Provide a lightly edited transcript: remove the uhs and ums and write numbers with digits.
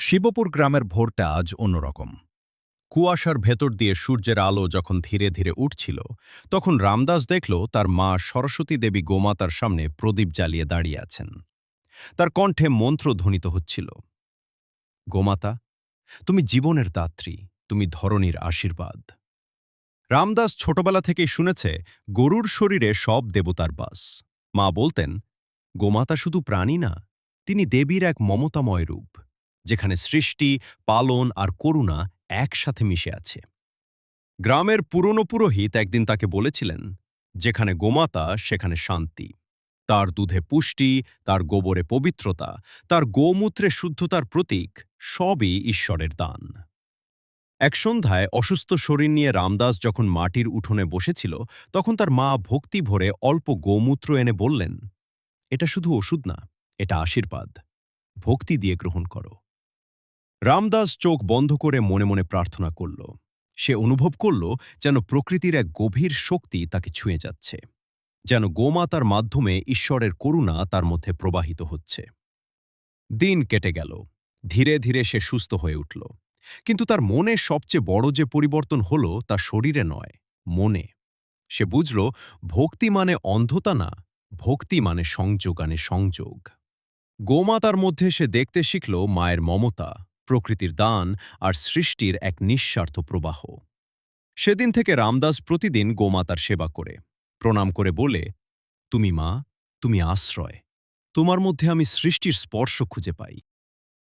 শিবপুর গ্রামের ভোরটা আজ অন্যরকম। কুয়াশার ভেতর দিয়ে সূর্যের আলো যখন ধীরে ধীরে উঠছিল, তখন রামদাস দেখল তার মা সরস্বতী দেবী গোমাতার সামনে প্রদীপ জ্বালিয়ে দাঁড়িয়ে আছেন। তার কণ্ঠে মন্ত্র ধ্বনিত হচ্ছিল, গোমাতা, তুমি জীবনের দাত্রী, তুমি ধরণীর আশীর্বাদ। রামদাস ছোটবেলা থেকেই শুনেছে গরুর শরীরে সব দেবতার বাস। মা বলতেন, গোমাতা শুধু প্রাণী না, তিনি দেবীর এক মমতাময় রূপ, যেখানে সৃষ্টি, পালন আর করুণা একসাথে মিশে আছে। গ্রামের পুরনো পুরোহিত একদিন তাকে বলেছিলেন, যেখানে গোমাতা সেখানে শান্তি। তার দুধে পুষ্টি, তার গোবরে পবিত্রতা, তার গোমূত্রে শুদ্ধতার প্রতীক, সবই ঈশ্বরের দান। এক সন্ধ্যায় অসুস্থ শরীর নিয়ে রামদাস যখন মাটির উঠোনে বসেছিল, তখন তার মা ভক্তি ভরে অল্প গোমূত্র এনে বললেন, এটা শুধু ওষুধ না, এটা আশীর্বাদ, ভক্তি দিয়ে গ্রহণ করো। রামদাস চোখ বন্ধ করে মনে মনে প্রার্থনা করল। সে অনুভব করল যেন প্রকৃতির এক গভীর শক্তি তাকে ছুঁয়ে যাচ্ছে, যেন গোমাতার মাধ্যমে ঈশ্বরের করুণা তার মধ্যে প্রবাহিত হচ্ছে। দিন কেটে গেল। ধীরে ধীরে সে সুস্থ হয়ে উঠল। কিন্তু তার মনে সবচেয়ে বড় যে পরিবর্তন হলো তা শরীরে নয়, মনে। সে বুঝল, ভক্তি মানে অন্ধতা না, ভক্তি মানে সংযোগ আনে সংযোগ। গোমাতার মধ্যে সে দেখতে শিখল মায়ের মমতা, প্রকৃতির দান আর সৃষ্টির এক নিঃস্বার্থ প্রবাহ। সেদিন থেকে রামদাস প্রতিদিন গোমাতার সেবা করে, প্রণাম করে বলে, তুমি মা, তুমি আশ্রয়, তোমার মধ্যে আমি সৃষ্টির স্পর্শ খুঁজে পাই।